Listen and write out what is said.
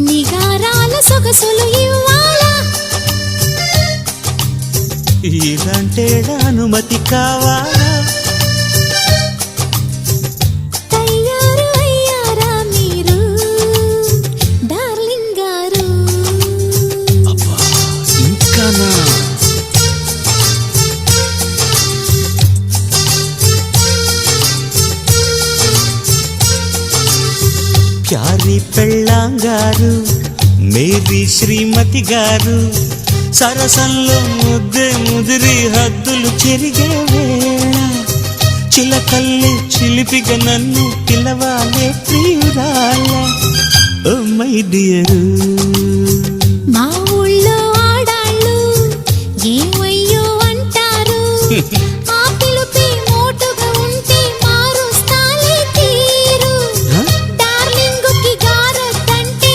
నిగారాల సొగసులు ఇవ్వాలా ఇలాంటే అనుమతి కావాలా తయారు అయ్యారా మీరు డార్లింగ్ గారు అబ్బా ఇంకానా ప్యారి పెళ్ళాంగారు మేరీ శ్రీమతి గారు సరసంలో ముద్దే ముదిరి హద్దులు చెరిగే వేళ చిలకల్లి చిలిపిగా నన్ను పిలవాలే ప్రియురాల ఓ మై డియరు